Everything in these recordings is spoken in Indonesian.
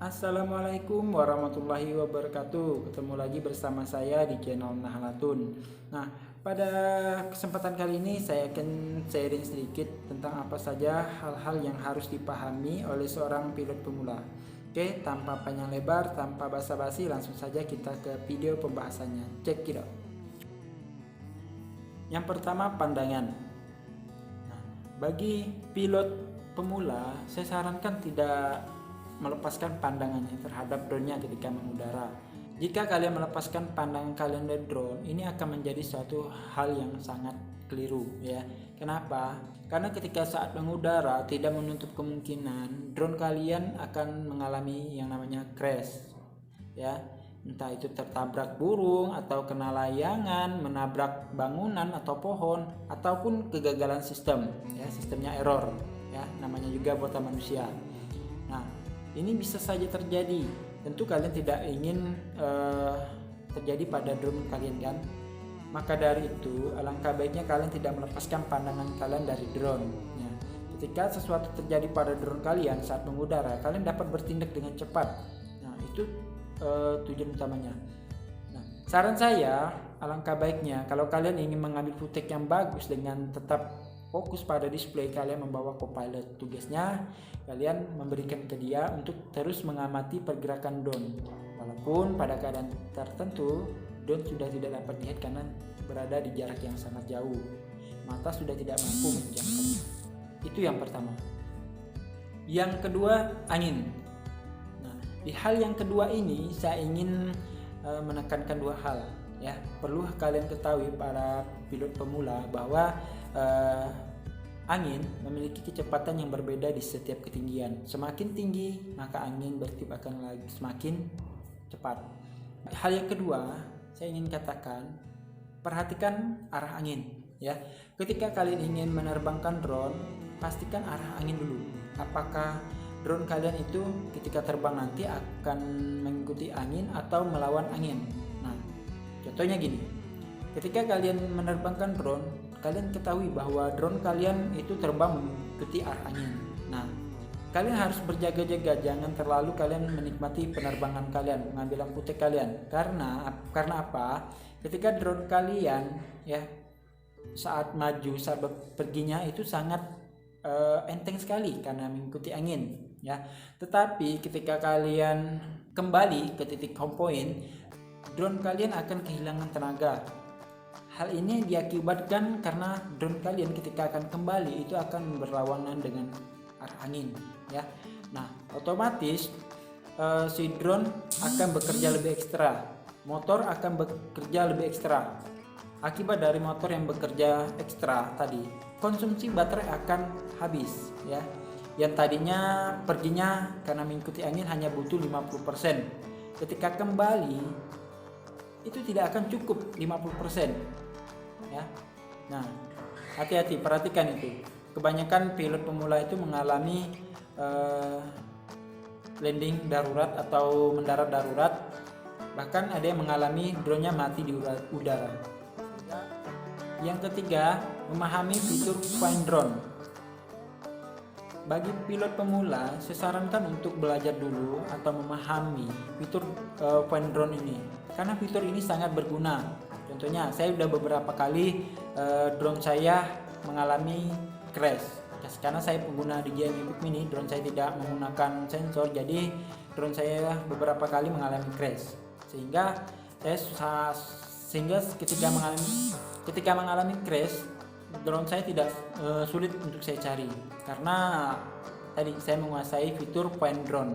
Assalamualaikum warahmatullahi wabarakatuh. Ketemu lagi bersama saya di channel Nahalatun. Nah, pada kesempatan kali ini saya akan sharing sedikit tentang apa saja hal-hal yang harus dipahami oleh seorang pilot pemula. Oke, tanpa panjang lebar, tanpa basa-basi, langsung saja kita ke video pembahasannya. Check it out. Yang pertama, pandangan. Nah, bagi pilot pemula, saya sarankan tidak melepaskan pandangannya terhadap drone-nya ketika mengudara. Jika kalian melepaskan pandangan kalian dari drone, ini akan menjadi suatu hal yang sangat keliru ya. Kenapa? Karena ketika saat mengudara tidak menutup kemungkinan drone kalian akan mengalami yang namanya crash ya. Entah itu tertabrak burung atau kena layangan, menabrak bangunan atau pohon, ataupun kegagalan sistem ya, sistemnya error ya, namanya juga buatan manusia. Nah, ini bisa saja terjadi. Tentu kalian tidak ingin terjadi pada drone kalian kan. Maka dari itu alangkah baiknya kalian tidak melepaskan pandangan kalian dari drone ya. Ketika sesuatu terjadi pada drone kalian saat mengudara, kalian dapat bertindak dengan cepat. Nah, itu tujuan utamanya. Nah, saran saya alangkah baiknya kalau kalian ingin mengambil footage yang bagus dengan tetap fokus pada display, kalian membawa co-pilot. Tugasnya kalian memberikan ke dia untuk terus mengamati pergerakan drone. Walaupun pada keadaan tertentu drone sudah tidak dapat dilihat karena berada di jarak yang sangat jauh. Mata sudah tidak mampu menjangkau. Itu yang pertama. Yang kedua, angin. Nah, di hal yang kedua ini saya ingin menekankan dua hal ya. Perlu kalian ketahui para pilot pemula bahwa angin memiliki kecepatan yang berbeda di setiap ketinggian. Semakin tinggi maka angin bertiup akan lagi semakin cepat. Hal yang kedua saya ingin katakan, perhatikan arah angin ya. Ketika kalian ingin menerbangkan drone, pastikan arah angin dulu. Apakah drone kalian itu ketika terbang nanti akan mengikuti angin atau melawan angin? Nah, contohnya gini. Ketika kalian menerbangkan drone, kalian ketahui bahwa drone kalian itu terbang mengikuti arah angin. Nah, kalian harus berjaga-jaga, jangan terlalu kalian menikmati penerbangan kalian, pengambilan footage kalian. Karena apa? Ketika drone kalian ya saat maju, saat perginya itu sangat enteng sekali karena mengikuti angin ya. Tetapi ketika kalian kembali ke titik home point, drone kalian akan kehilangan tenaga. Hal ini diakibatkan karena drone kalian ketika akan kembali itu akan berlawanan dengan arah angin ya. Nah, otomatis si drone akan bekerja lebih ekstra, motor akan bekerja lebih ekstra. Akibat dari motor yang bekerja ekstra tadi, konsumsi baterai akan habis ya. Yang tadinya perginya karena mengikuti angin hanya butuh 50%. Ketika kembali itu tidak akan cukup 50% ya. Nah, hati-hati, perhatikan itu. Kebanyakan pilot pemula itu mengalami landing darurat atau mendarat darurat, bahkan ada yang mengalami drone-nya mati di udara. Yang ketiga, memahami fitur find drone. Bagi pilot pemula, saya sarankan untuk belajar dulu atau memahami fitur find drone ini, karena fitur ini sangat berguna. Contohnya, saya sudah beberapa kali drone saya mengalami crash karena saya pengguna DJI Mavic Mini. Drone saya tidak menggunakan sensor, jadi drone saya beberapa kali mengalami crash, sehingga ketika mengalami crash, drone saya tidak sulit untuk saya cari karena tadi saya menguasai fitur find drone.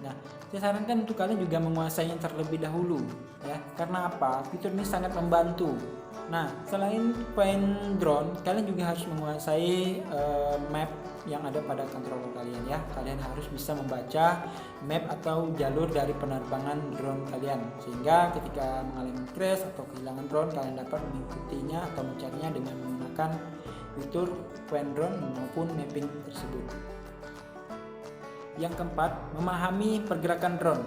Nah, saya sarankan untuk kalian juga menguasainya terlebih dahulu ya. Karena apa? Fitur ini sangat membantu. Nah, selain find drone, kalian juga harus menguasai map yang ada pada controller kalian ya. Kalian harus bisa membaca map atau jalur dari penerbangan drone kalian, sehingga ketika mengalami crash atau kehilangan drone, kalian dapat mengikutinya atau mencarinya dengan menggunakan fitur find drone maupun mapping tersebut. Yang keempat, memahami pergerakan drone.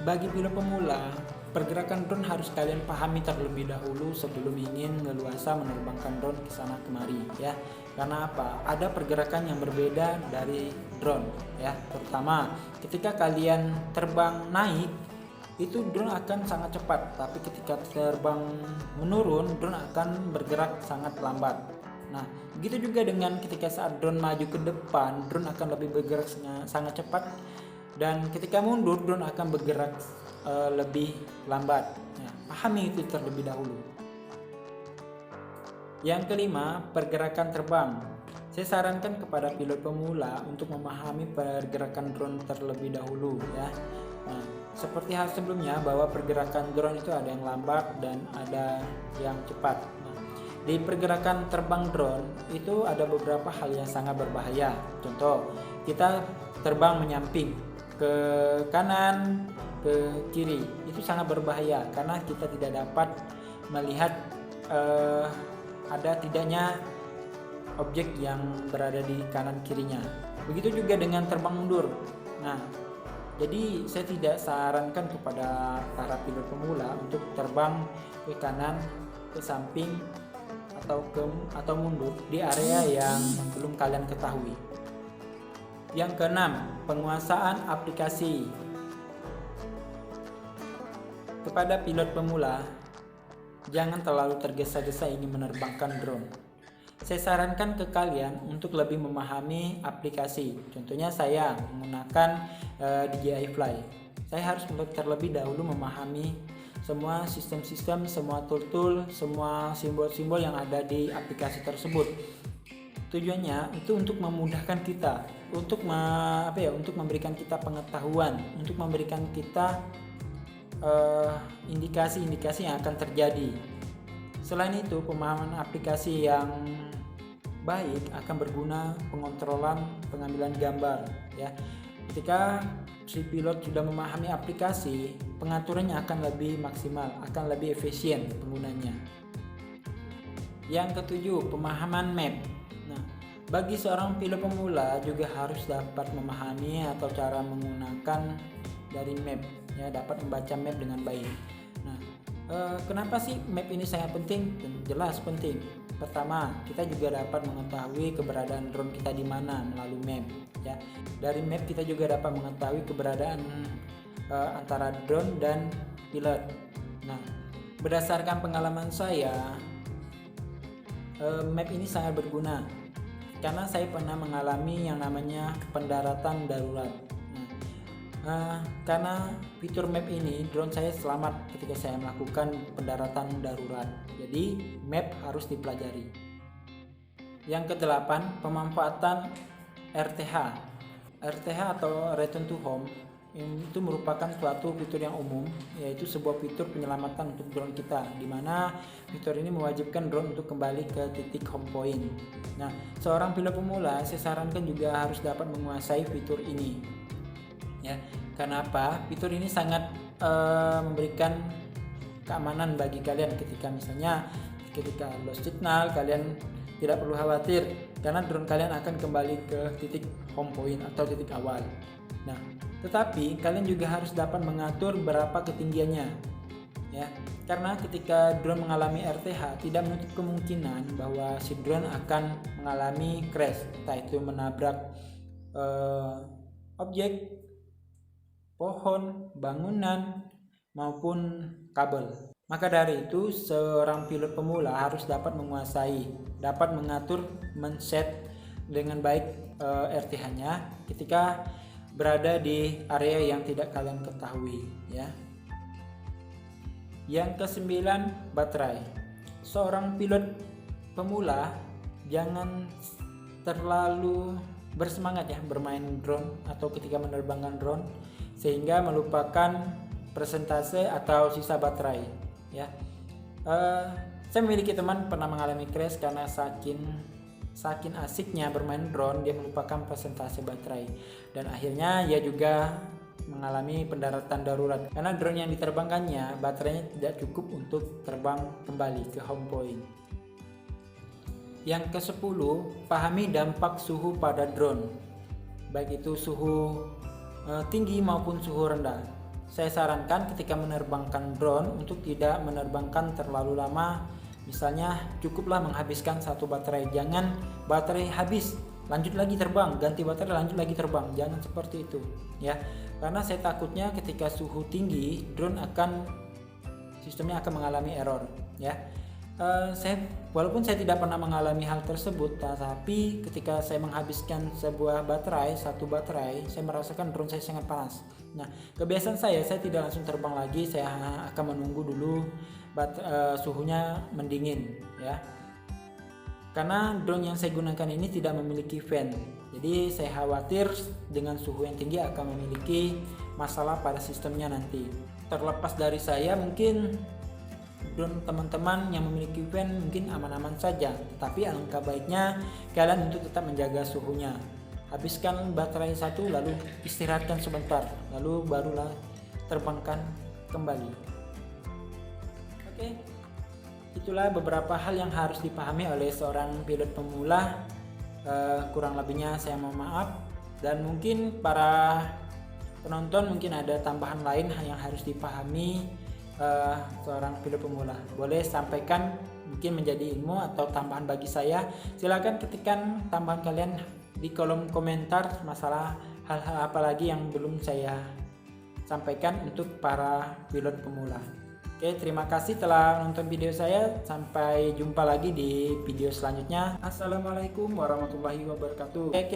Bagi pilot pemula, pergerakan drone harus kalian pahami terlebih dahulu sebelum ingin leluasa menerbangkan drone ke sana kemari ya. Karena apa? Ada pergerakan yang berbeda dari drone ya. Terutama ketika kalian terbang naik itu drone akan sangat cepat, tapi ketika terbang menurun drone akan bergerak sangat lambat. Nah, begitu juga dengan ketika saat drone maju ke depan, drone akan lebih bergerak sangat cepat, dan ketika mundur drone akan bergerak lebih lambat. Ya, pahami itu terlebih dahulu. Yang kelima, pergerakan terbang. Saya sarankan kepada pilot pemula untuk memahami pergerakan drone terlebih dahulu ya. Nah, seperti hal sebelumnya bahwa pergerakan drone itu ada yang lambat dan ada yang cepat. Nah, di pergerakan terbang drone itu ada beberapa hal yang sangat berbahaya. Contoh, kita terbang menyamping ke kanan, ke kiri, itu sangat berbahaya karena kita tidak dapat melihat ada tidaknya objek yang berada di kanan kirinya. Begitu juga dengan terbang mundur. Nah, jadi saya tidak sarankan kepada para pilot pemula untuk terbang ke kanan, ke samping, atau mundur di area yang belum kalian ketahui. Yang keenam, penguasaan aplikasi. Kepada pilot pemula, jangan terlalu tergesa-gesa ingin menerbangkan drone. Saya sarankan ke kalian untuk lebih memahami aplikasi. Contohnya saya menggunakan DJI Fly. Saya harus terlebih dahulu memahami semua sistem-sistem, semua tool-tool, semua simbol-simbol yang ada di aplikasi tersebut. Tujuannya itu untuk memudahkan kita, untuk memberikan kita pengetahuan, untuk memberikan kita indikasi-indikasi yang akan terjadi. Selain itu, pemahaman aplikasi yang baik akan berguna pengontrolan pengambilan gambar ya. Ketika si pilot sudah memahami aplikasi, pengaturannya akan lebih maksimal, akan lebih efisien penggunanya. Yang ketujuh, pemahaman map. Nah, bagi seorang pilot pemula juga harus dapat memahami atau cara menggunakan dari map ya, dapat membaca map dengan baik. Nah, kenapa sih map ini sangat penting? Jelas penting. Pertama, kita juga dapat mengetahui keberadaan drone kita di mana melalui map ya. Dari map kita juga dapat mengetahui keberadaan antara drone dan pilot. Nah, berdasarkan pengalaman saya, map ini sangat berguna karena saya pernah mengalami yang namanya pendaratan darurat. Karena fitur map ini, drone saya selamat ketika saya melakukan pendaratan darurat. Jadi map harus dipelajari. Yang kedelapan, pemanfaatan RTH. RTH atau Return to Home itu merupakan suatu fitur yang umum, yaitu sebuah fitur penyelamatan untuk drone kita, di mana fitur ini mewajibkan drone untuk kembali ke titik home point. Nah, seorang pilot pemula saya sarankan juga harus dapat menguasai fitur ini. Ya, karena apa? Fitur ini sangat memberikan keamanan bagi kalian ketika lost signal, kalian tidak perlu khawatir karena drone kalian akan kembali ke titik home point atau titik awal. Nah, tetapi kalian juga harus dapat mengatur berapa ketinggiannya. Ya, karena ketika drone mengalami RTH tidak menutup kemungkinan bahwa si drone akan mengalami crash, entah itu menabrak objek, pohon, bangunan, maupun kabel. Maka dari itu, seorang pilot pemula harus dapat menguasai, dapat mengatur, men-set dengan baik RTH-nya ketika berada di area yang tidak kalian ketahui ya. Yang kesembilan, baterai. Seorang pilot pemula jangan terlalu bersemangat ya bermain drone atau ketika menerbangkan drone sehingga melupakan persentase atau sisa baterai ya. Saya memiliki teman pernah mengalami crash karena saking asiknya bermain drone dia melupakan persentase baterai, dan akhirnya ia juga mengalami pendaratan darurat karena drone yang diterbangkannya baterainya tidak cukup untuk terbang kembali ke home point. Yang ke-10, pahami dampak suhu pada drone, baik itu suhu tinggi maupun suhu rendah. Saya sarankan ketika menerbangkan drone untuk tidak menerbangkan terlalu lama. Misalnya cukuplah menghabiskan satu baterai, jangan baterai habis lanjut lagi terbang, ganti baterai lanjut lagi terbang. Jangan seperti itu ya, karena saya takutnya ketika suhu tinggi drone sistemnya akan mengalami error ya. Walaupun saya tidak pernah mengalami hal tersebut, tapi ketika saya menghabiskan satu baterai, saya merasakan drone saya sangat panas. Nah, kebiasaan saya tidak langsung terbang lagi, saya akan menunggu dulu suhunya mendingin ya. Karena drone yang saya gunakan ini tidak memiliki fan, jadi saya khawatir dengan suhu yang tinggi akan memiliki masalah pada sistemnya nanti. Terlepas dari saya, mungkin drone teman-teman yang memiliki fan mungkin aman-aman saja, tapi alangkah baiknya kalian untuk tetap menjaga suhunya. Habiskan baterai satu, lalu istirahatkan sebentar, lalu barulah terbangkan kembali. Oke, itulah beberapa hal yang harus dipahami oleh seorang pilot pemula. Kurang lebihnya saya mohon maaf, dan mungkin para penonton mungkin ada tambahan lain yang harus dipahami seorang pilot pemula. Boleh sampaikan, mungkin menjadi ilmu atau tambahan bagi saya. Silakan ketikkan tambahan kalian di kolom komentar masalah hal-hal apa lagi yang belum saya sampaikan untuk para pilot pemula. Oke, terima kasih telah nonton video saya. Sampai jumpa lagi di video selanjutnya. Assalamualaikum warahmatullahi wabarakatuh. Oke,